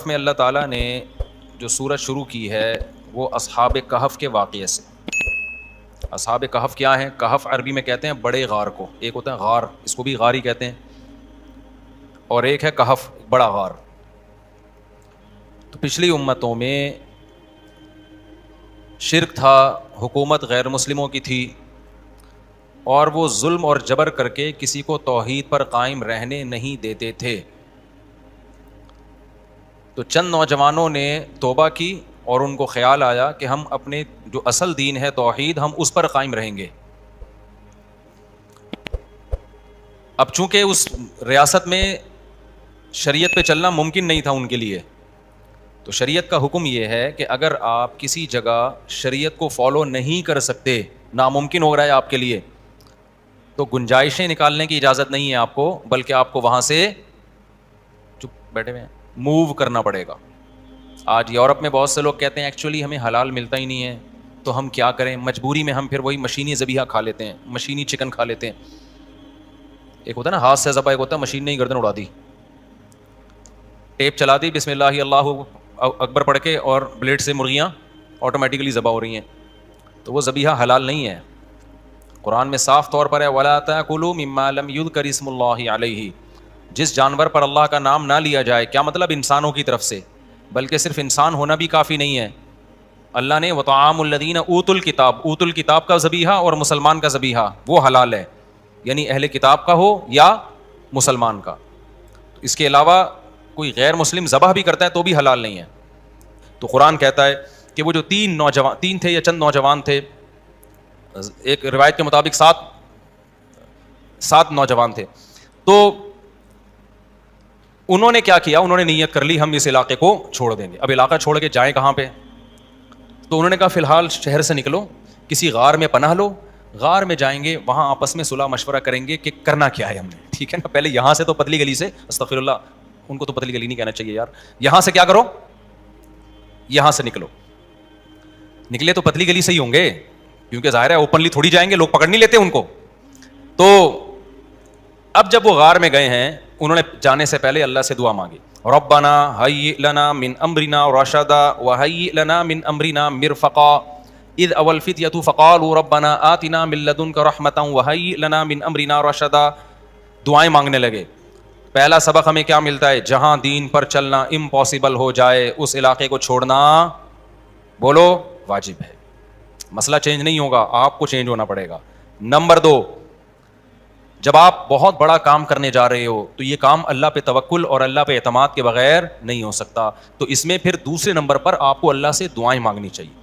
میں اللہ تعالیٰ نے جو سورت شروع کی ہے وہ اصحاب کہف کے واقعے سے. اصحاب کہف کیا ہیں؟ کہف عربی میں کہتے ہیں بڑے غار کو. ایک ہوتا ہے غار، اس کو بھی غار ہی کہتے ہیں، اور ایک ہے کہف، بڑا غار. تو پچھلی امتوں میں شرک تھا، حکومت غیر مسلموں کی تھی، اور وہ ظلم اور جبر کر کے کسی کو توحید پر قائم رہنے نہیں دیتے تھے. تو چند نوجوانوں نے توبہ کی اور ان کو خیال آیا کہ ہم اپنے جو اصل دین ہے توحید، ہم اس پر قائم رہیں گے. اب چونکہ اس ریاست میں شریعت پہ چلنا ممکن نہیں تھا ان کے لیے، تو شریعت کا حکم یہ ہے کہ اگر آپ کسی جگہ شریعت کو فالو نہیں کر سکتے، ناممکن ہو رہا ہے آپ کے لیے، تو گنجائشیں نکالنے کی اجازت نہیں ہے آپ کو، بلکہ آپ کو وہاں سے چپ بیٹھے ہوئے موو کرنا پڑے گا. آج یورپ میں بہت سے لوگ کہتے ہیں ایکچولی ہمیں حلال ملتا ہی نہیں ہے، تو ہم کیا کریں، مجبوری میں ہم پھر وہی مشینی ذبیحہ کھا لیتے ہیں، مشینی چکن کھا لیتے ہیں. ایک ہوتا ہے نا ہاتھ سے ذبح، ایک ہوتا ہے مشین نے ہی گردن اڑا دی، ٹیپ چلا دی، بسم اللہ اللہ اکبر پڑھ کے، اور بلیڈ سے مرغیاں آٹومیٹکلی ذبح ہو رہی ہیں. تو وہ ذبیحہ حلال نہیں ہے. قرآن میں صاف طور پر ہے وَلَا تَأْكُلُوا مِمَّا لَمْ يُذْكَرِ اسْمُ اللَّهِ عَلَيْهِ. جس جانور پر اللہ کا نام نہ لیا جائے، کیا مطلب انسانوں کی طرف سے، بلکہ صرف انسان ہونا بھی کافی نہیں ہے. اللہ نے وَطَعَامُ الَّذِينَ أُوتُوا الْكِتَابَ، اوت الکتاب کا ذبیحہ اور مسلمان کا ذبیحہ وہ حلال ہے، یعنی اہل کتاب کا ہو یا مسلمان کا. اس کے علاوہ کوئی غیر مسلم ذبح بھی کرتا ہے تو بھی حلال نہیں ہے. تو قرآن کہتا ہے کہ وہ جو تین تھے یا چند نوجوان تھے، ایک روایت کے مطابق سات نوجوان تھے، تو انہوں نے کیا کیا، انہوں نے نیت کر لی ہم اس علاقے کو چھوڑ دیں گے. اب علاقہ چھوڑ کے جائیں کہاں پہ؟ تو انہوں نے کہا فی الحال شہر سے نکلو، کسی غار میں پناہ لو، غار میں جائیں گے، وہاں آپس میں صلح مشورہ کریں گے کہ کرنا کیا ہے ہم نے. ٹھیک ہے نا، پہلے یہاں سے تو پتلی گلی سے، استغفر اللہ، ان کو تو پتلی گلی نہیں کہنا چاہیے یار، یہاں سے کیا کرو، یہاں سے نکلو. نکلے تو پتلی گلی سے ہی ہوں گے، کیونکہ ظاہر ہے اوپنلی تھوڑی جائیں گے، لوگ پکڑ نہیں لیتے ان کو. تو اب جب وہ غار میں گئے ہیں، انہوں نے جانے سے پہلے اللہ سے دعا مانگی، ربنا ہیئ لنا من امرنا رشدا وہیئ لنا من امرنا مرفقا اذ اول الفتیۃ فقالوا ربنا آتنا من لدنک رحمتا وہیئ لنا من امرنا رشدا. دعائیں مانگنے لگے. پہلا سبق ہمیں کیا ملتا ہے؟ جہاں دین پر چلنا امپاسبل ہو جائے، اس علاقے کو چھوڑنا بولو واجب ہے. مسئلہ چینج نہیں ہوگا، آپ کو چینج ہونا پڑے گا. نمبر 2، جب آپ بہت بڑا کام کرنے جا رہے ہو تو یہ کام اللہ پہ توکل اور اللہ پہ اعتماد کے بغیر نہیں ہو سکتا. تو اس میں پھر دوسرے نمبر پر آپ کو اللہ سے دعائیں مانگنی چاہیے.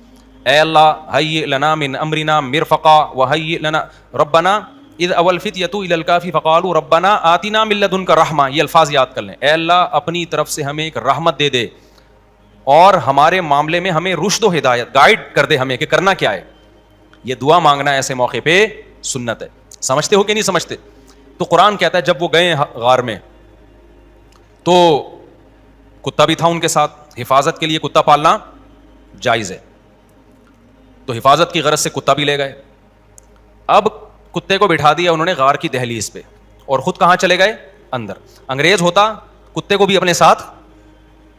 اے اللہ ہیئ لنا من امرنا مرفقا وہیئ لنا ربنا اذ اول الفتیۃ الی الکہف فقالوا ربنا آتنا من لدنک رحمہ. یہ الفاظ یاد کر لیں. اے اللہ اپنی طرف سے ہمیں ایک رحمت دے دے، اور ہمارے معاملے میں ہمیں رشد و ہدایت، گائیڈ کر دے ہمیں کہ کرنا کیا ہے. یہ دعا مانگنا ایسے موقع پہ سنت ہے. سمجھتے ہو کہ نہیں سمجھتے؟ تو قرآن کہتا ہے جب وہ گئے غار میں تو کتا بھی تھا ان کے ساتھ، حفاظت کے لیے کتا پالنا جائز ہے، تو حفاظت کی غرض سے کتا بھی لے گئے. اب کتے کو بٹھا دیا انہوں نے غار کی دہلیز پہ، اور خود کہاں چلے گئے؟ اندر. انگریز ہوتا کتے کو بھی اپنے ساتھ،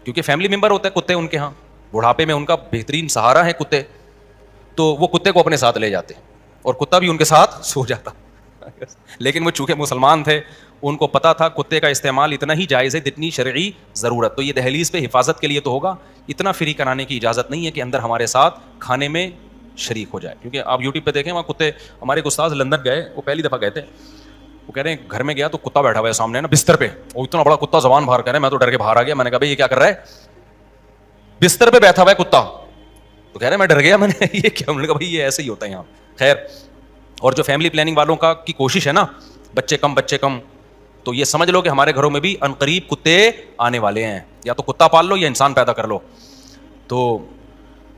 کیونکہ فیملی ممبر ہوتا ہے کتے ان کے ہاں، بڑھاپے میں ان کا بہترین سہارا ہے کتے، تو وہ کتے کو اپنے ساتھ لے جاتے اور کتا بھی ان کے ساتھ سو جاتا. لیکن وہ چونکہ مسلمان تھے، ان کو پتا تھا کتے کا استعمال اتنا ہی جائز ہے جتنی شرعی ضرورت. تو یہ دہلیز پہ حفاظت کے لیے تو ہوگا، اتنا فری کرانے کی اجازت نہیں ہے کہ اندر ہمارے ساتھ کھانے میں شریک ہو جائے. کیونکہ آپ یوٹیوب پہ دیکھیں وہاں کتے، ہمارے ایک استاذ لندن گئے، وہ پہلی دفعہ گئے تھے، وہ کہہ رہے ہیں گھر میں گیا تو کتا بیٹھا ہوا ہے سامنے نا بستر پہ، وہ اتنا بڑا کتا زبان باہر کر رہا ہے، میں تو ڈر کے باہر آ گیا. میں نے کہا بھائی یہ کیا کر رہا ہے؟ بستر پہ بیٹھا ہوا ہے کتا. تو کہہ رہے میں ڈر گیا، میں نے یہ کیا؟ انہوں نے کہا بھائی یہ ایسے ہی ہوتا ہے یہاں. خیر، اور جو فیملی پلاننگ والوں کی کوشش ہے نا، بچے کم، تو یہ سمجھ لو کہ ہمارے گھروں میں بھی عنقریب کتے آنے والے ہیں. یا تو کتا پال لو یا انسان پیدا کر لو. تو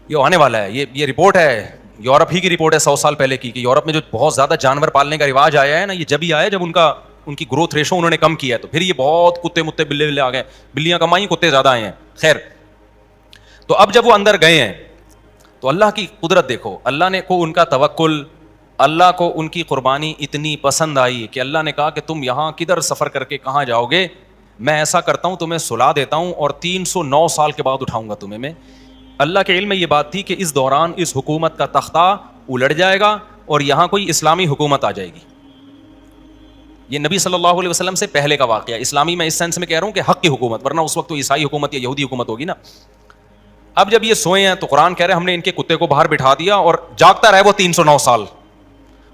یہ آنے والا ہے. یہ رپورٹ ہے، یورپ ہی کی رپورٹ ہے 100 سال پہلے کی، کہ یورپ میں جو بہت زیادہ جانور پالنے کا رواج آیا ہے نا، یہ جب ہی آیا جب ان کی گروتھ ریشو انہوں نے کم کیا ہے. تو پھر یہ بہت کتے متے بلے آ گئے، بلیاں کم آئیں، کتے زیادہ آئے ہیں. خیر، تو اب جب وہ اندر گئے ہیں تو اللہ کی قدرت دیکھو، اللہ نے کو ان کا توکل، اللہ کو ان کی قربانی اتنی پسند آئی کہ اللہ نے کہا کہ تم یہاں کدھر سفر کر کے کہاں جاؤ گے، میں ایسا کرتا ہوں تمہیں سلا دیتا ہوں اور 309 سال کے بعد اٹھاؤں گا تمہیں میں. اللہ کے علم میں یہ بات تھی کہ اس دوران اس حکومت کا تختہ الٹ جائے گا اور یہاں کوئی اسلامی حکومت آ جائے گی. یہ نبی صلی اللہ علیہ وسلم سے پہلے کا واقعہ. اسلامی میں اس سینس میں کہہ رہا ہوں کہ حق کی حکومت, ورنہ اس وقت تو عیسائی حکومت یا یہودی حکومت ہوگی نا. اب جب یہ سوئے ہیں تو قرآن کہہ رہے ہیں ہم نے ان کے کتے کو باہر بٹھا دیا اور جاگتا رہے وہ 309 سال,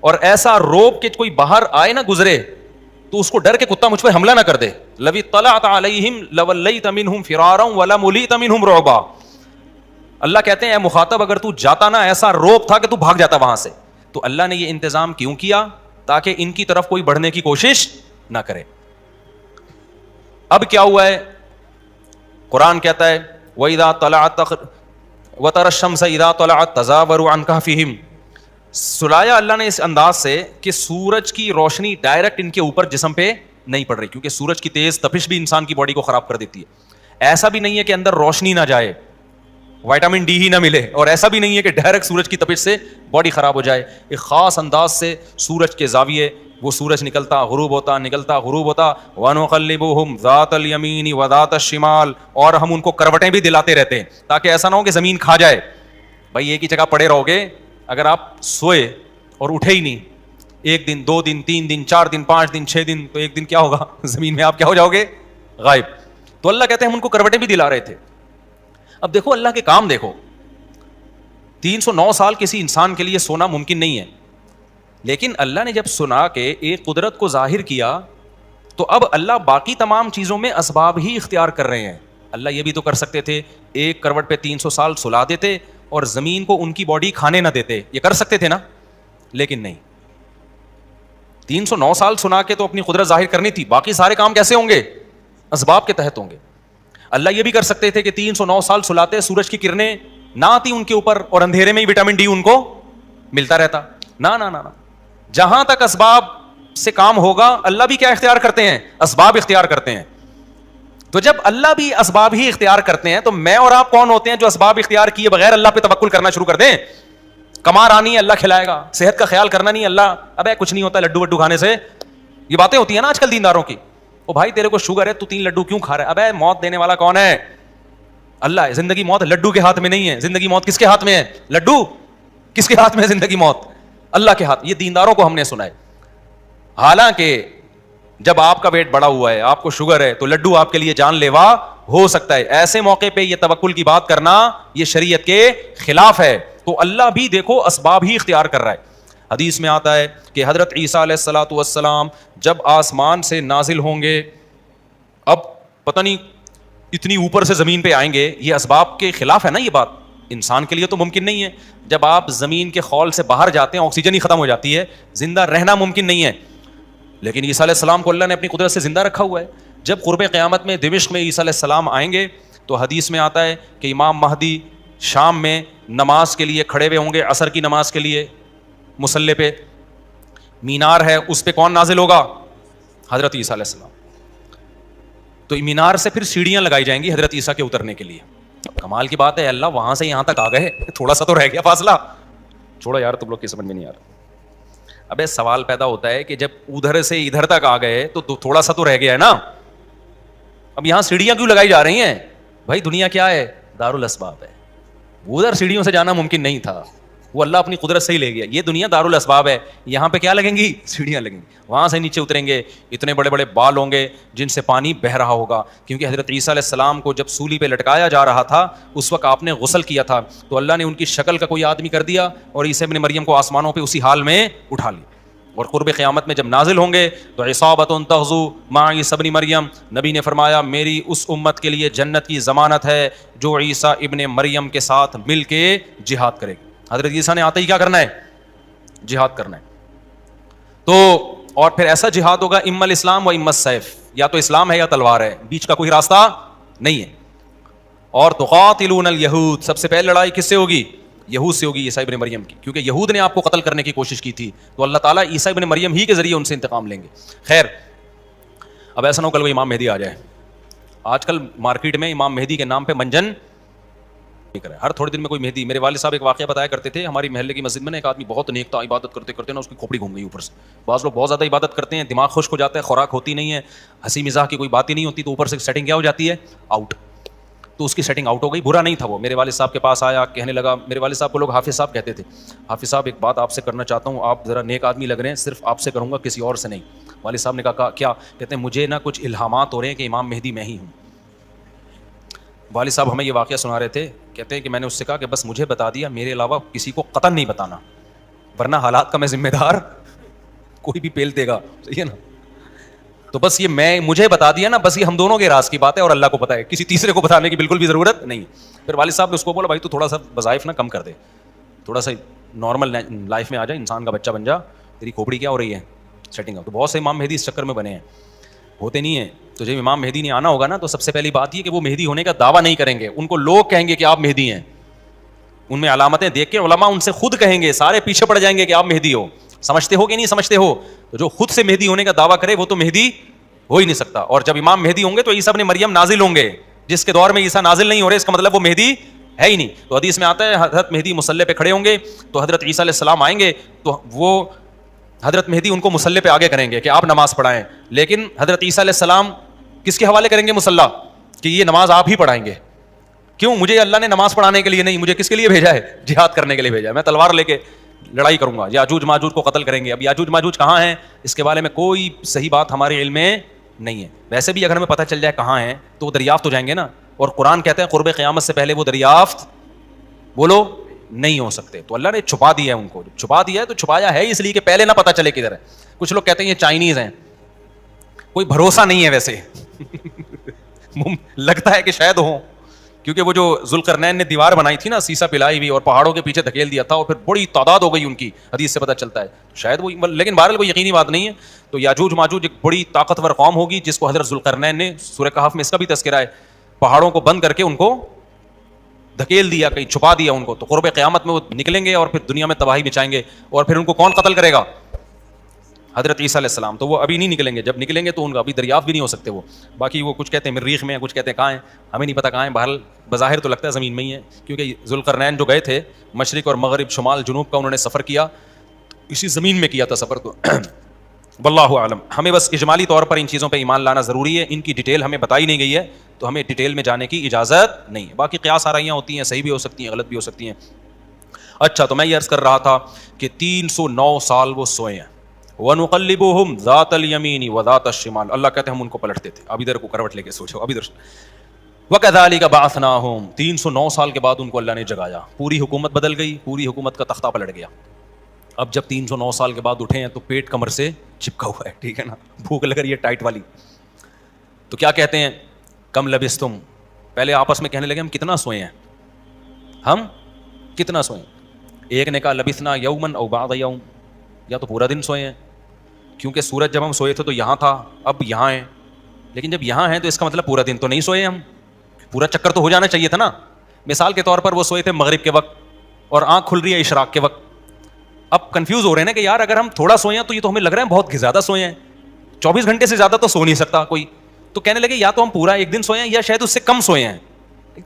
اور ایسا روب کہ کوئی باہر آئے نہ گزرے تو اس کو ڈر کے کتا مجھ پہ حملہ نہ کر دے. لو اطلعت علیہم لولیت منہم فرارا ولملیت منہم رعبا. اللہ کہتے ہیں اے مخاطب اگر تو جاتا نا ایسا روب تھا کہ تو بھاگ جاتا وہاں سے. تو اللہ نے یہ انتظام کیوں کیا؟ تاکہ ان کی طرف کوئی بڑھنے کی کوشش نہ کرے. اب کیا ہوا ہے؟ قرآن کہتا ہے وَإِذَا طَلَعَتْ وَتَرَى الشَّمْسَ إِذَا طَلَعَتْ تَزَاوَرُ عَنْ كَهْفِهِمْ. سلایا اللہ نے اس انداز سے کہ سورج کی روشنی ڈائریکٹ ان کے اوپر جسم پہ نہیں پڑ رہی, کیونکہ سورج کی تیز تپش بھی انسان کی باڈی کو خراب کر دیتی ہے. ایسا بھی نہیں ہے کہ اندر روشنی نہ جائے, وائٹامن ڈی ہی نہ ملے, اور ایسا بھی نہیں ہے کہ ڈائریکٹ سورج کی تپش سے باڈی خراب ہو جائے. ایک خاص انداز سے سورج کے زاویے, وہ سورج نکلتا غروب ہوتا نکلتا غروب ہوتا. وَنُقَلِّبُهُمْ ذَاتَ الْيَمِينِ وَذَاتَ الشِّمَالِ, اور ہم ان کو کروٹیں بھی دلاتے رہتے ہیں تاکہ ایسا نہ ہو کہ زمین کھا جائے. بھائی ایک ہی جگہ پڑے رہو گے, اگر آپ سوئے اور اٹھے ہی نہیں 1 دن 2 دن 3 دن 4 دن 5 دن 6 دن, تو ایک دن کیا ہوگا زمین میں آپ کیا ہو جاؤ گے؟ غائب. تو اللہ کہتے ہیں ہم ان کو کروٹیں بھی دلا رہے تھے. اب دیکھو اللہ کے کام دیکھو, 309 سال کسی انسان کے لیے سونا ممکن نہیں ہے, لیکن اللہ نے جب سنا کہ ایک قدرت کو ظاہر کیا تو اب اللہ باقی تمام چیزوں میں اسباب ہی اختیار کر رہے ہیں. اللہ یہ بھی تو کر سکتے تھے ایک کروٹ پہ 300 سال سلا دیتے اور زمین کو ان کی باڈی کھانے نہ دیتے, یہ کر سکتے تھے نا, لیکن نہیں. 309 سال سنا کے تو اپنی قدرت ظاہر کرنی تھی, باقی سارے کام کیسے ہوں گے؟ اسباب کے تحت ہوں گے. اللہ یہ بھی کر سکتے تھے کہ 309 سال سلاتے, سورج کی کرنیں نہ آتی ان کے اوپر اور اندھیرے میں ہی وٹامن ڈی ان کو ملتا رہتا. نہ نہ نہ, جہاں تک اسباب سے کام ہوگا اللہ بھی کیا اختیار کرتے ہیں؟ اسباب اختیار کرتے ہیں. تو جب اللہ بھی اسباب ہی اختیار کرتے ہیں تو میں اور آپ کون ہوتے ہیں جو اسباب اختیار کیے بغیر اللہ پہ توکل کرنا شروع کر دیں؟ کما رانی اللہ کھلائے گا, صحت کا خیال کرنا نہیں, اللہ ابے کچھ نہیں ہوتا لڈو وڈو کھانے سے. یہ باتیں ہوتی ہیں نا آج کل دینداروں کی, او بھائی تیرے کو شوگر ہے تو 3 لڈو کیوں کھا رہا ہے؟ ابے موت دینے والا کون ہے؟ اللہ ہے. زندگی موت لڈو کے ہاتھ میں نہیں ہے, زندگی موت کس کے ہاتھ میں ہے؟ لڈو. کس کے ہاتھ میں ہے زندگی موت؟ اللہ کے ہاتھ. یہ دینداروں کو ہم نے سنا ہے. حالانکہ جب آپ کا ویٹ بڑا ہوا ہے, آپ کو شوگر ہے, تو لڈو آپ کے لیے جان لیوا ہو سکتا ہے. ایسے موقع پہ یہ توکل کی بات کرنا یہ شریعت کے خلاف ہے. تو اللہ بھی دیکھو اسباب ہی اختیار کر رہا ہے. حدیث میں آتا ہے کہ حضرت عیسیٰ علیہ الصلوۃ والسلام جب آسمان سے نازل ہوں گے, اب پتہ نہیں اتنی اوپر سے زمین پہ آئیں گے, یہ اسباب کے خلاف ہے نا. یہ بات انسان کے لیے تو ممکن نہیں ہے. جب آپ زمین کے خول سے باہر جاتے ہیں آکسیجن ہی ختم ہو جاتی ہے, زندہ رہنا ممکن نہیں ہے. لیکن عیسیٰ علیہ السلام کو اللہ نے اپنی قدرت سے زندہ رکھا ہوا ہے. جب قرب قیامت میں دمشق میں عیسیٰ علیہ السلام آئیں گے تو حدیث میں آتا ہے کہ امام مہدی شام میں نماز کے لیے کھڑے ہوئے ہوں گے, عصر کی نماز کے لیے مصلی پہ. مینار ہے اس پہ کون نازل ہوگا؟ حضرت عیسیٰ علیہ السلام. تو مینار سے پھر سیڑھیاں لگائی جائیں گی حضرت عیسیٰ کے اترنے کے لیے. کمال کی بات ہے, اللہ وہاں سے یہاں تک آ گئے, تھوڑا سا تو رہ گیا فاصلہ. چھوڑو یار, تم لوگ کی سمجھ میں نہیں آ رہا. ابے سوال پیدا ہوتا ہے کہ جب ادھر سے ادھر تک آ گئے تو تھوڑا سا تو رہ گیا ہے نا. اب یہاں سیڑھیاں کیوں لگائی جا رہی ہیں؟ بھائی دنیا کیا ہے؟ دارالاسباب ہے. ادھر سیڑھیوں سے جانا ممکن نہیں تھا, وہ اللہ اپنی قدرت سے ہی لے گیا. یہ دنیا دارالاسباب ہے, یہاں پہ کیا لگیں گی؟ سیڑھیاں لگیں گی. وہاں سے نیچے اتریں گے, اتنے بڑے بڑے بال ہوں گے جن سے پانی بہہ رہا ہوگا, کیونکہ حضرت عیسیٰ علیہ السلام کو جب سولی پہ لٹکایا جا رہا تھا اس وقت آپ نے غسل کیا تھا, تو اللہ نے ان کی شکل کا کوئی آدمی کر دیا اور عیسیٰ ابن مریم کو آسمانوں پہ اسی حال میں اٹھا لیا. اور قرب قیامت میں جب نازل ہوں گے تو عصابۃ تغزو مع عیسیٰ ابن مریم, نبی نے فرمایا میری اس امت کے لیے جنت کی ضمانت ہے جو عیسیٰ ابن مریم کے ساتھ مل کے جہاد کرے گی. حضرت عیسیٰ نے آتے ہی کیا کرنا ہے؟ جہاد کرنا ہے. تو اور پھر ایسا جہاد ہوگا اما الاسلام و اما السیف, یا تو اسلام ہے یا تلوار ہے, بیچ کا کوئی راستہ نہیں ہے. اور تقاتلون الیہود, سب سے پہلے لڑائی کس سے ہوگی؟ یہود سے ہوگی, عیسیٰ ابن مریم کی, کیونکہ یہود نے آپ کو قتل کرنے کی کوشش کی تھی, تو اللہ تعالیٰ عیسیٰ ابن مریم ہی کے ذریعے ان سے انتقام لیں گے. خیر, اب ایسا نہ ہو کل کوئی امام مہدی آ جائے. آج کل مارکیٹ میں امام مہدی کے نام پہ منجن کرے. ہر تھوڑے دن میں کوئی مہدی. میرے والد صاحب ایک واقعہ بتایا کرتے تھے, ہماری محلے کی مسجد میں نا ایک آدمی بہت نیک تھا, عبادت کرتے کرتے نا اس کی کھوپڑی گھوم گئی اوپر سے. بعض لوگ بہت زیادہ عبادت کرتے ہیں, دماغ خشک ہو جاتا ہے, خوراک ہوتی نہیں ہے, ہنسی مزاح کی کوئی بات ہی نہیں ہوتی, تو اوپر سے سیٹنگ کیا ہو جاتی ہے, آؤٹ. تو اس کی سیٹنگ آؤٹ ہو گئی. برا نہیں تھا وہ, میرے والد صاحب کے پاس آیا, کہنے لگا, میرے والد صاحب کو لوگ حافظ صاحب کہتے تھے, حافظ صاحب ایک بات آپ سے کرنا چاہتا ہوں, آپ ذرا نیک آدمی لگ رہے ہیں, صرف آپ سے کروں گا, کسی اور سے نہیں. والد صاحب نے کہا کیا؟ کہتے ہیں مجھے نا کچھ الہامات ہو رہے ہیں کہ امام مہدی میں ہی ہوں. والد صاحب ہمیں یہ واقعہ سنا رہے تھے, کہتے ہیں کہ میں نے اس سے کہا کہ بس مجھے بتا دیا, میرے علاوہ کسی کو قطعاً نہیں بتانا, ورنہ حالات کا میں ذمہ دار, کوئی بھی پیل دے گا, صحیح ہے نا. تو بس یہ میں مجھے بتا دیا نا, بس یہ ہم دونوں کے راز کی بات ہے اور اللہ کو پتہ ہے, کسی تیسرے کو بتانے کی بالکل بھی ضرورت نہیں. پھر والد صاحب نے اس کو بولا, بھائی تو تھوڑا سا وظائف نا کم کر دے, تھوڑا سا نارمل لائف میں آ جائے, انسان کا بچہ بن جا, تیری کھوپڑی کیا ہو رہی ہے سیٹنگ اپ. تو بہت سے امام مہدی اس چکر میں بنے ہیں, ہوتے نہیں ہیں. تو جب امام مہدی نہیں آنا ہوگا نا, تو سب سے پہلی بات یہ کہ وہ مہدی ہونے کا دعویٰ نہیں کریں گے, ان کو لوگ کہیں گے کہ آپ مہدی ہیں. ان میں علامتیں دیکھ کے علماء ان سے خود کہیں گے, سارے پیچھے پڑ جائیں گے کہ آپ مہدی ہو. سمجھتے ہو کہ نہیں سمجھتے ہو؟ تو جو خود سے مہدی ہونے کا دعویٰ کرے وہ تو مہدی ہو ہی نہیں سکتا. اور جب امام مہدی ہوں گے تو عیسیٰ ابن مریم نازل ہوں گے, جس کے دور میں عیسیٰ نازل نہیں ہو رہے, اس کا مطلب وہ مہدی ہے ہی نہیں. تو حدیث میں آتا ہے حضرت مہدی مصلی پہ کھڑے ہوں گے, تو حضرت عیسیٰ علیہ السلام آئیں گے, تو وہ حضرت مہدی ان کو مصلی پہ آگے کریں گے کہ آپ نماز پڑھائیں. لیکن حضرت عیسیٰ علیہ السلام کس کے حوالے کریں گے مصلی, کہ یہ نماز آپ ہی پڑھائیں گے. کیوں؟ مجھے اللہ نے نماز پڑھانے کے لیے نہیں, مجھے کس کے لیے بھیجا ہے؟ جہاد کرنے کے لیے بھیجا ہے. میں تلوار لے کے لڑائی کروں گا, یاجوج ماجوج کو قتل کریں گے. اب یاجوج ماجوج کہاں ہیں, اس کے بارے میں کوئی صحیح بات ہمارے علم میں نہیں ہے. ویسے بھی اگر ہمیں پتہ چل جائے کہاں ہیں تو وہ دریافت ہو جائیں گے نا, اور قرآن کہتا ہے قرب قیامت سے پہلے وہ دریافت بولو نہیں ہو سکتے. تو اللہ نے چھپا دیا ہے ان کو, چھپا دیا ہے تو چھپایا ہے اس لیے کہ پہلے نہ پتہ چلے کدھر ہے. کچھ لوگ کہتے ہیں یہ چائنیز ہیں, کوئی بھروسہ نہیں ہے ویسے لگتا ہے کہ شاید ہوں, کیونکہ وہ جو ذوالقرنین نے دیوار بنائی تھی نا, سیسا پلائی ہوئی, اور پہاڑوں کے پیچھے دھکیل دیا تھا, اور پھر بڑی تعداد ہو گئی ان کی, حدیث سے پتہ چلتا ہے شاید وہ, لیکن بہرحال کوئی یقینی بات نہیں ہے. تو یاجوج ماجوج ایک بڑی طاقتور قوم ہوگی جس کو حضرت ذوالقرنین نے, سورہ کہف میں اس کا بھی تذکرہ ہے, پہاڑوں کو بند کر کے ان کو دھکیل دیا, کہیں چھپا دیا ان کو. تو قرب قیامت میں وہ نکلیں گے اور پھر دنیا میں تباہی مچائیں گے, اور پھر ان کو کون قتل کرے گا؟ حضرت عیسیٰ علیہ السلام. تو وہ ابھی نہیں نکلیں گے, جب نکلیں گے تو ان کا ابھی دریافت بھی نہیں ہو سکتے وہ. باقی وہ کچھ کہتے ہیں مریخ میں ہیں, کچھ کہتے ہیں کہاں ہیں, ہمیں نہیں پتہ کہاں ہیں. بہرحال بظاہر تو لگتا ہے زمین میں ہی ہے, کیونکہ ذوالقرنین جو گئے تھے مشرق اور مغرب, شمال جنوب کا انہوں نے سفر کیا, اسی زمین میں کیا تھا سفر. تو واللہ اعلم. ہمیں بس اجمالی طور پر ان چیزوں پہ ایمان لانا ضروری ہے. ان کی ڈیٹیل ہمیں بتائی نہیں گئی ہے, تو ہمیں ڈیٹیل میں جانے کی اجازت نہیں ہے. باقی قیاس آرائیاں ہوتی ہیں, صحیح بھی ہو سکتی ہیں, غلط بھی ہو سکتی ہیں. اچھا, تو میں یہ عرض کر رہا تھا کہ 309 سال وہ سوئے ہیں. وَنُقَلِّبُهُمْ ذَاتَ الْيَمِينِ وَذَاتَ الشِّمَالِ. اللہ کہتے ہیں ہم ان کو پلٹتے تھے, اب ادھر کو کروٹ لے کے سوچو, اب ادھر. وَكَذَلِكَ بَعَثْنَاهُمْ. 309 سال کے بعد ان کو اللہ نے جگایا, پوری حکومت بدل گئی, پوری حکومت کا تختہ پلٹ گیا. اب جب 309 سال کے بعد اٹھے ہیں تو پیٹ کمر سے چپکا ہوا ہے, ٹھیک ہے نا, بھوک لگ رہی ہے ٹائٹ والی. تو کیا کہتے ہیں, کم لبستم. پہلے آپس میں کہنے لگے ہم کتنا سوئے ہیں, ہم کتنا سوئے ہیں. ایک نے کہا لبثنا یومن او بعض یوم, یا تو پورا دن سوئے ہیں, کیونکہ سورج جب ہم سوئے تھے تو یہاں تھا, اب یہاں ہیں. لیکن جب یہاں ہیں تو اس کا مطلب پورا دن تو نہیں سوئے ہم, پورا چکر تو ہو جانا چاہیے تھا نا. مثال کے طور پر وہ سوئے تھے مغرب کے وقت اور آنکھ کھل رہی ہے اشراق کے وقت. اب کنفیوز ہو رہے ہیں نا کہ یار اگر ہم تھوڑا سوئے ہیں تو یہ تو ہمیں لگ رہا ہے بہت زیادہ سوئے ہیں, 24 گھنٹے سے زیادہ تو سو نہیں سکتا کوئی. تو کہنے لگے یا تو ہم پورا ایک دن سوئے ہیں یا شاید اس سے کم سوئے ہیں.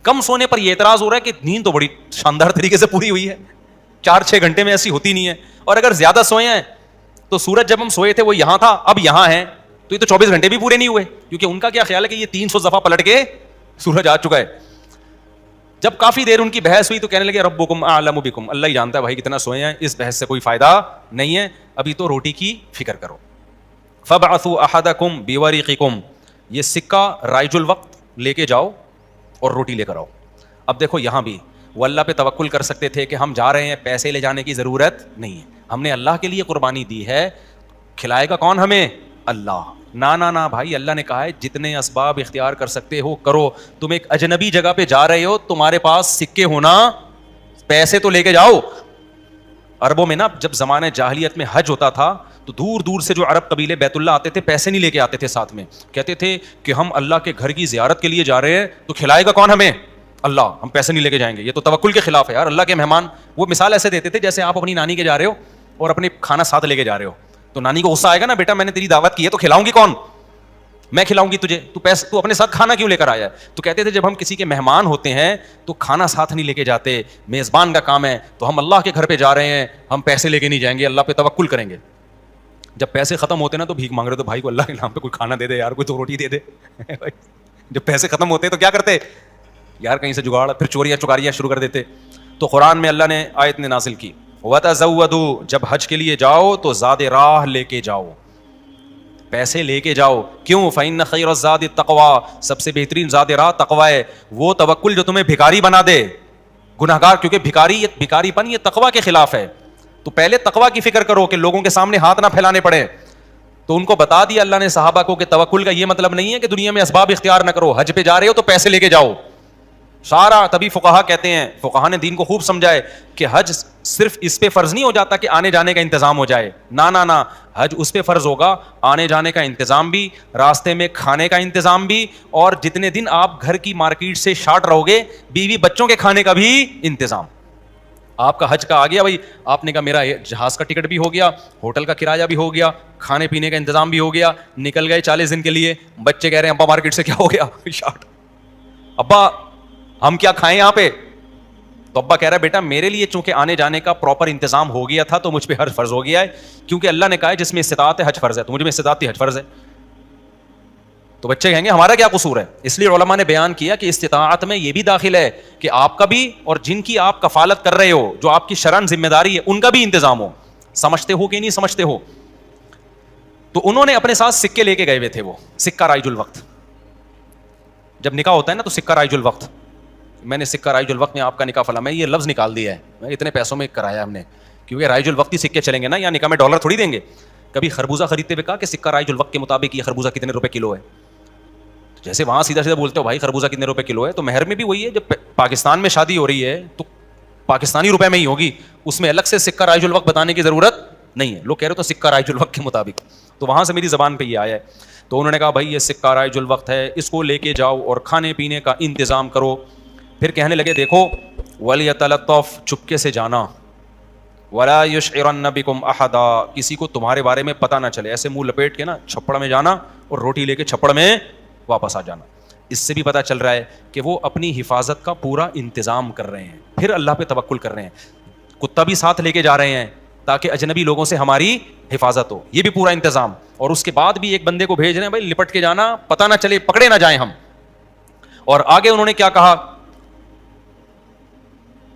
کم سونے پر یہ اعتراض ہو رہا ہے کہ نیند تو بڑی شاندار طریقے سے پوری ہوئی ہے, 4-6 گھنٹے میں ایسی ہوتی نہیں ہے. اور اگر زیادہ سوئے ہیں تو سورج جب ہم سوئے تھے وہ یہاں تھا, اب یہاں ہیں, تو یہ تو 24 گھنٹے بھی پورے نہیں ہوئے. کیونکہ ان کا کیا خیال ہے کہ یہ 300 دفعہ پلٹ کے سورج آ چکا ہے. جب کافی دیر ان کی بحث ہوئی تو کہنے لگے ربکم اعلم بکم, اللہ ہی جانتا ہے بھائی کتنا سوئے ہیں, اس بحث سے کوئی فائدہ نہیں ہے, ابھی تو روٹی کی فکر کرو. فبعثوا احدکم بورقکم, یہ سکہ رائج الوقت لے کے جاؤ اور روٹی لے کر آؤ. اب دیکھو یہاں بھی وہ اللہ پہ توکل کر سکتے تھے کہ ہم جا رہے ہیں, پیسے لے جانے کی ضرورت نہیں ہے, ہم نے اللہ کے لیے قربانی دی ہے, کھلائے گا کون ہمیں؟ اللہ. نا بھائی, اللہ نے کہا ہے جتنے اسباب اختیار کر سکتے ہو کرو. تم ایک اجنبی جگہ پہ جا رہے ہو, تمہارے پاس سکے ہونا, پیسے تو لے کے جاؤ. عربوں میں نا جب زمانے جاہلیت میں حج ہوتا تھا تو دور دور سے جو عرب قبیلے بیت اللہ آتے تھے پیسے نہیں لے کے آتے تھے ساتھ میں, کہتے تھے کہ ہم اللہ کے گھر کی زیارت کے لیے جا رہے ہیں تو کھلائے گا کون ہمیں؟ اللہ, ہم پیسے نہیں لے کے جائیں گے. یہ تو توکل کے خلاف ہے یار. اللہ کے مہمان, وہ مثال ایسے دیتے تھے جیسے آپ اپنی نانی کے جا رہے ہو اور اپنے کھانا ساتھ لے کے جا رہے ہو, تو نانی کو غصہ آئے گا نا, بیٹا میں نے تیری دعوت کی ہے تو کھلاؤں گی کون؟ میں کھلاؤں گی تجھے, تو اپنے ساتھ کھانا کیوں لے کر آیا ہے؟ تو کہتے تھے جب ہم کسی کے مہمان ہوتے ہیں تو کھانا ساتھ نہیں لے کے جاتے, میزبان کا کام ہے, تو ہم اللہ کے گھر پہ جا رہے ہیں, ہم پیسے لے کے نہیں جائیں گے, اللہ پہ توکل کریں گے. جب پیسے ختم ہوتے نا تو بھیک مانگ رہے, تو بھائی کو اللہ کے نام پہ کوئی کھانا دے دے یار, کوئی تو روٹی دے دے. جب پیسے ختم ہوتے تو کیا کرتے یار, کہیں سے جگاڑ, پھر چوریاں چکاریاں شروع کر دیتے. تو قرآن میں اللہ نے آیت نے نازل کی, وَتَزَوَّدُوا, جب حج کے لیے جاؤ تو زاد راہ لے کے جاؤ, پیسے لے کے جاؤ. کیوں؟ فَإِنَّ خَيْرَ الزَّادِ التَّقْوَىٰ, سب سے بہترین زاد راہ تقویٰ ہے. وہ توکل جو تمہیں بھکاری بنا دے, گنہگار, کیونکہ بھکاری پن یہ تقویٰ کے خلاف ہے. تو پہلے تقویٰ کی فکر کرو کہ لوگوں کے سامنے ہاتھ نہ پھیلانے پڑے. تو ان کو بتا دیا اللہ نے صحابہ کو کہ توکل کا یہ مطلب نہیں ہے کہ دنیا میں اسباب اختیار نہ کرو, حج پہ جا رہے ہو تو پیسے لے کے جاؤ سارا. تبھی فقہا کہتے ہیں, فقہا نے دین کو خوب سمجھائے کہ حج صرف اس پہ فرض نہیں ہو جاتا کہ آنے جانے کا انتظام ہو جائے, نہ, حج اس پہ فرض ہوگا آنے جانے کا انتظام بھی, راستے میں کھانے کا انتظام بھی, اور جتنے دن آپ گھر کی مارکیٹ سے شارٹ رہو گے بیوی بچوں کے کھانے کا بھی انتظام. آپ کا حج کا آ گیا بھائی, آپ نے کہا میرا جہاز کا ٹکٹ بھی ہو گیا, ہوٹل کا کرایہ بھی ہو گیا, کھانے پینے کا انتظام بھی ہو گیا, نکل گئے 40 دن کے لیے. بچے کہہ رہے ہیں ابا مارکیٹ سے کیا ہو گیا شارٹ, ابا ہم کیا کھائیں یہاں پہ؟ تو ابا کہہ رہا ہے بیٹا میرے لیے چونکہ آنے جانے کا پراپر انتظام ہو گیا تھا تو مجھ پہ حج فرض ہو گیا ہے, کیونکہ اللہ نے کہا ہے جس میں استطاعت ہے حج فرض ہے, تو مجھ میں استطاعت تھی حج فرض ہے. تو بچے کہیں گے ہمارا کیا قصور ہے؟ اس لیے علماء نے بیان کیا کہ استطاعت میں یہ بھی داخل ہے کہ آپ کا بھی اور جن کی آپ کفالت کر رہے ہو, جو آپ کی شرعاً ذمہ داری ہے, ان کا بھی انتظام ہو. سمجھتے ہو کہ نہیں سمجھتے ہو؟ تو انہوں نے اپنے ساتھ سکے لے کے گئے ہوئے تھے, وہ سکہ رائج الوقت. جب نکاح ہوتا ہے نا تو سکہ رائج الوقت, میں نے سکہ رائج الوقت میں آپ کا نکاح فلاں, میں یہ لفظ نکال دیا ہے, میں اتنے پیسوں میں کرایا ہم نے, کیونکہ رائج الوقت ہی سکے چلیں گے نا, یا نکاح میں ڈالر تھوڑی دیں گے. کبھی خربوزہ خریدتے ہوئے کہا کہ سکہ رائج الوقت کے مطابق یہ خربوزہ کتنے روپے کلو ہے, جیسے وہاں سیدھا سیدھا بولتے ہو بھائی خربوزہ کتنے روپے کلو ہے, تو مہر میں بھی وہی ہے. جب پاکستان میں شادی ہو رہی ہے تو پاکستانی روپے میں ہی ہوگی, اس میں الگ سے سکہ رائج الوقت بتانے کی ضرورت نہیں ہے. لوگ کہہ رہے تو سکہ رائج الوقت کے مطابق, تو وہاں سے میری زبان پہ یہ آیا ہے. تو انہوں نے کہا بھائی یہ سکہ رائج الوقت ہے, اس کو لے کے جاؤ اور کھانے پینے کا انتظام کرو. پھر کہنے لگے دیکھو وَلْيَتَلَطَّفْ, چپکے سے جانا, وَلَا يُشْعِرَنَّ بِكُمْ أَحَدًا, کسی کو تمہارے بارے میں پتہ نہ چلے. ایسے منہ لپیٹ کے نا چھپڑ میں جانا اور روٹی لے کے چھپڑ میں واپس آ جانا. اس سے بھی پتہ چل رہا ہے کہ وہ اپنی حفاظت کا پورا انتظام کر رہے ہیں, پھر اللہ پہ توکل کر رہے ہیں. کتا بھی ساتھ لے کے جا رہے ہیں تاکہ اجنبی لوگوں سے ہماری حفاظت ہو, یہ بھی پورا انتظام. اور اس کے بعد بھی ایک بندے کو بھیج رہے ہیں بھائی لپٹ کے جانا, پتہ نہ چلے, پکڑے نہ جائیں ہم. اور آگے انہوں نے کیا کہا,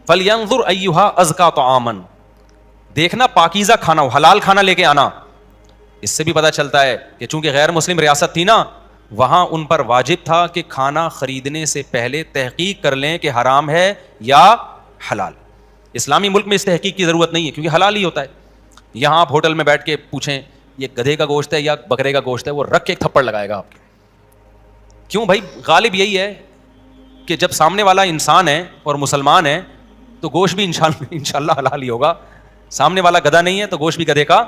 فَلْيَنظُرْ أَيُّهَا أَزْكَىٰ طَعَامًا, دیکھنا پاکیزہ کھانا ہو, حلال کھانا لے کے آنا. اس سے بھی پتہ چلتا ہے کہ چونکہ غیر مسلم ریاست تھی نا, وہاں ان پر واجب تھا کہ کھانا خریدنے سے پہلے تحقیق کر لیں کہ حرام ہے یا حلال. اسلامی ملک میں اس تحقیق کی ضرورت نہیں ہے کیونکہ حلال ہی ہوتا ہے. یہاں آپ ہوٹل میں بیٹھ کے پوچھیں یہ گدھے کا گوشت ہے یا بکرے کا گوشت ہے, وہ رکھ کے ایک تھپڑ لگائے گا آپ کے. کیوں بھائی؟ غالب یہی ہے کہ جب سامنے والا انسان ہے اور مسلمان ہے تو گوشت بھی انشاءاللہ حلال ہی ہوگا. سامنے والا گدھا نہیں ہے تو گوشت بھی گدھے کا.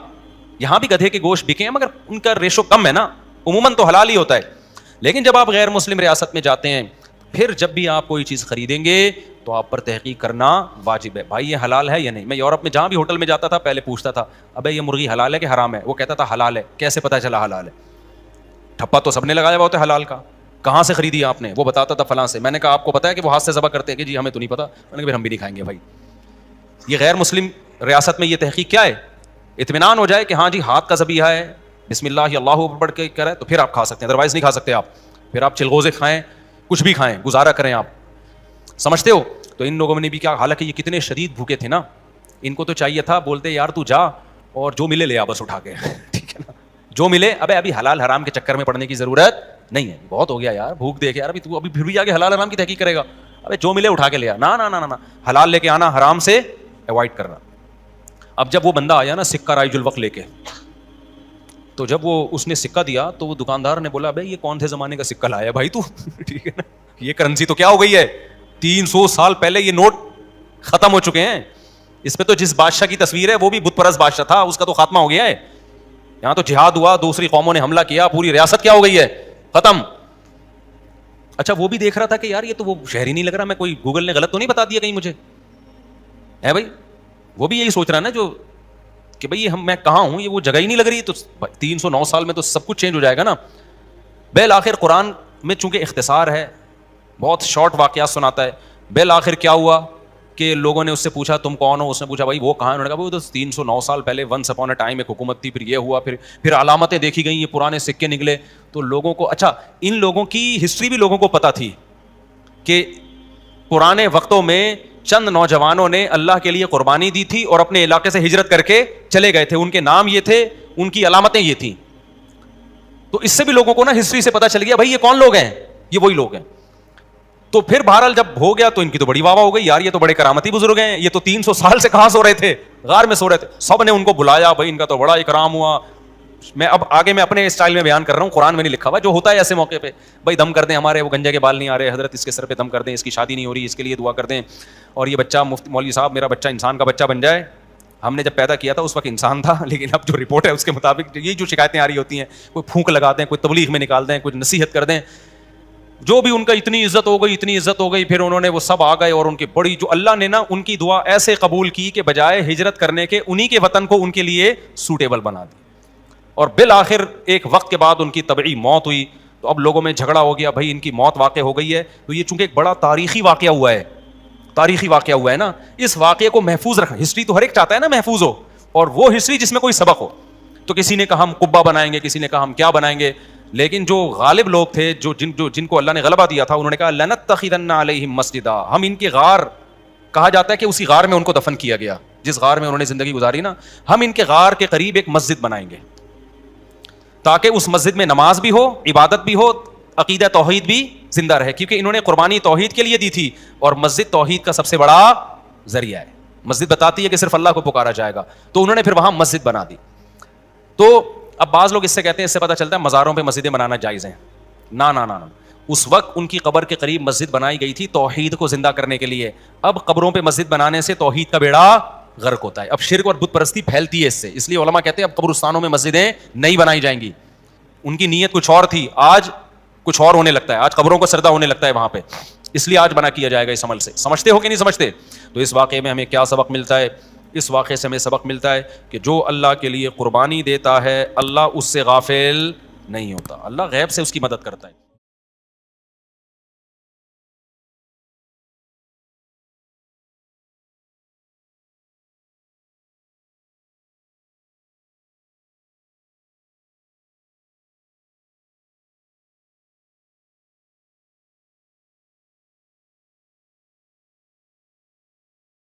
یہاں بھی گدھے کے گوشت بکے ہیں مگر ان کا ریشو کم ہے نا, عموماً تو حلال ہی ہوتا ہے. لیکن جب آپ غیر مسلم ریاست میں جاتے ہیں, پھر جب بھی آپ کوئی چیز خریدیں گے تو آپ پر تحقیق کرنا واجب ہے, بھائی یہ حلال ہے یا نہیں. میں یورپ میں جہاں بھی ہوٹل میں جاتا تھا پہلے پوچھتا تھا ابے یہ مرغی حلال ہے کہ حرام ہے, وہ کہتا تھا حلال ہے. کیسے پتہ چلا حلال ہے؟ ٹھپا تو سب نے لگایا ہوا ہوتا ہے حلال کا. کہاں سے خریدی آپ نے؟ وہ بتاتا تھا فلاں سے. میں نے کہا آپ کو پتا ہے کہ وہ ہاتھ سے ذبح کرتے ہیں کہ جی ہمیں تو نہیں پتا. میں نے کہا پھر ہم بھی نہیں کھائیں گے. بھائی یہ غیر مسلم ریاست میں یہ تحقیق کیا ہے؟ اطمینان ہو جائے کہ ہاں جی ہاتھ کا ذبیحہ ہے, بسم اللہ اللہ پڑھ کے کرے تو پھر آپ کھا سکتے ہیں, ادروائز نہیں کھا سکتے آپ. پھر آپ چلغوزے کھائیں, کچھ بھی کھائیں, گزارا کریں آپ. سمجھتے ہو؟ تو ان لوگوں نے بھی کیا, حالانکہ یہ کتنے شدید بھوکے تھے نا, ان کو تو چاہیے تھا بولتے یار تو جا اور جو ملے لے آ بس اٹھا کے, ٹھیک ہے نا, جو ملے. ابھی حلال حرام کے چکر میں پڑنے کی ضرورت نہیں ہے, بہت ہو گیا یار بھوک دیکھ یار, ابھی تو ابھی پھر بھی آگے حلال حرام کی تحقیق کرے گا. ابھی جو ملے اٹھا کے لے آ, نہ حلال لے کے آنا, حرام سے اوائڈ کرنا. اب جب وہ بندہ آیا نا سکہ رائج الوقت لے کے, تو جب وہ اس نے سکہ دیا تو وہ دکاندار نے بولا بھائی یہ کون سے زمانے کا سکہ لایا بھائی تو, ٹھیک ہے نا, یہ کرنسی تو کیا ہو گئی ہے, 300 سال پہلے یہ نوٹ ختم ہو چکے ہیں. اس پہ تو جس بادشاہ کی تصویر ہے وہ بھی بت پرست بادشاہ تھا, اس کا تو خاتمہ ہو گیا ہے. یہاں تو جہاد ہوا, دوسری قوموں نے حملہ کیا, پوری ریاست کیا ہو گئی ہے, ختم. اچھا وہ بھی دیکھ رہا تھا کہ یار یہ تو وہ شہر ہی نہیں لگ رہا, میں کوئی گوگل نے غلط تو نہیں بتا دیا کہیں مجھے, ہے بھائی. وہ بھی یہی سوچ رہا نا جو کہ بھئی میں کہاں ہوں, یہ وہ جگہ ہی نہیں لگ رہی. تو 309 سال میں تو سب کچھ چینج ہو جائے گا نا. بالآخر قرآن میں چونکہ اختصار ہے, بہت شارٹ واقعات سناتا ہے. بالآخر کیا ہوا کہ لوگوں نے اس سے پوچھا تم کون ہو, اس نے پوچھا بھائی وہ کہاں ہے, انہوں نے کہا وہ تو 309 سال پہلے ونس اپون اے ٹائم ایک حکومت تھی, پھر یہ ہوا, پھر علامتیں دیکھی گئیں, یہ پرانے سکے نکلے. تو لوگوں کو اچھا ان لوگوں کی ہسٹری بھی لوگوں کو پتہ تھی کہ پرانے وقتوں میں چند نوجوانوں نے اللہ کے لیے قربانی دی تھی اور اپنے علاقے سے ہجرت کر کے چلے گئے تھے, ان کے نام یہ تھے, ان کی علامتیں یہ تھیں. تو اس سے بھی لوگوں کو نا ہسٹری سے پتہ چل گیا بھائی یہ کون لوگ ہیں, یہ وہی لوگ ہیں. تو پھر بہرحال جب ہو گیا تو ان کی تو بڑی واہ واہ ہو گئی, یار یہ تو بڑے کرامتی بزرگ ہیں, یہ تو 300 سال سے کہاں سو رہے تھے, غار میں سو رہے تھے. سب نے ان کو بلایا, بھائی ان کا تو بڑا اکرام ہوا. میں اب آگے میں اپنے اسٹائل میں بیان کر رہا ہوں, قرآن میں نہیں لکھا ہوا, جو ہوتا ہے ایسے موقع پہ, بھائی دم کر دیں, ہمارے وہ گنجے کے بال نہیں آ رہے, حضرت اس کے سر پہ دم کر دیں, اس کی شادی نہیں ہو رہی, اس کے لیے دعا کر دیں, اور یہ بچہ مفتی مولوی صاحب میرا بچہ انسان کا بچہ بن جائے. ہم نے جب پیدا کیا تھا اس وقت انسان تھا, لیکن اب جو رپورٹ ہے اس کے مطابق یہ جو شکایتیں آ رہی ہوتی ہیں, کوئی پھونک لگا دیں, کوئی تبلیغ میں نکال دیں, کوئی نصیحت کر دیں, جو بھی ان کا اتنی عزت ہو گئی, پھر انہوں نے وہ سب آ گئے اور ان کی بڑی جو اللہ نے نا ان کی دعا ایسے قبول کی کہ بجائے ہجرت کرنے کے انہی کے وطن کو ان کے لیے سوٹیبل بنا دی. اور بالآخر ایک وقت کے بعد ان کی طبعی موت ہوئی. تو اب لوگوں میں جھگڑا ہو گیا, بھائی ان کی موت واقع ہو گئی ہے, تو یہ چونکہ ایک بڑا تاریخی واقعہ ہوا ہے نا, اس واقعے کو محفوظ رکھنا. ہسٹری تو ہر ایک چاہتا ہے نا محفوظ ہو, اور وہ ہسٹری جس میں کوئی سبق ہو. تو کسی نے کہا ہم قبہ بنائیں گے, کسی نے کہا ہم کیا بنائیں گے, لیکن جو غالب لوگ تھے, جن کو اللہ نے غلبہ دیا تھا, انہوں نے کہا لنتخذن علیہم مسجدا, ہم ان کے غار, کہا جاتا ہے کہ اسی غار میں ان کو دفن کیا گیا جس غار میں انہوں نے زندگی گزاری نا, ہم ان کے غار کے قریب ایک مسجد بنائیں گے تاکہ اس مسجد میں نماز بھی ہو, عبادت بھی ہو, عقیدہ توحید بھی زندہ رہے, کیونکہ انہوں نے قربانی توحید کے لیے دی تھی, اور مسجد توحید کا سب سے بڑا ذریعہ ہے. مسجد بتاتی ہے کہ صرف اللہ کو پکارا جائے گا, تو انہوں نے پھر وہاں مسجد بنا دی. تو اب بعض لوگ اس سے کہتے ہیں, اس سے پتہ چلتا ہے مزاروں پہ مسجدیں بنانا جائز ہیں. نہ, اس وقت ان کی قبر کے قریب مسجد بنائی گئی تھی توحید کو زندہ کرنے کے لیے. اب قبروں پہ مسجد بنانے سے توحید کا بیڑا غرق ہوتا ہے, اب شرک اور بت پرستی پھیلتی ہے اس سے. اس لیے علماء کہتے ہیں اب قبرستانوں میں مسجدیں نہیں بنائی جائیں گی. ان کی نیت کچھ اور تھی, آج کچھ اور ہونے لگتا ہے, آج قبروں کو سردہ ہونے لگتا ہے وہاں پہ, اس لیے آج بنا کیا جائے گا اس عمل سے. سمجھتے ہو کہ نہیں سمجھتے؟ تو اس واقعے میں ہمیں کیا سبق ملتا ہے؟ اس واقعے سے ہمیں سبق ملتا ہے کہ جو اللہ کے لیے قربانی دیتا ہے اللہ اس سے غافل نہیں ہوتا, اللہ غیب سے اس کی مدد کرتا ہے.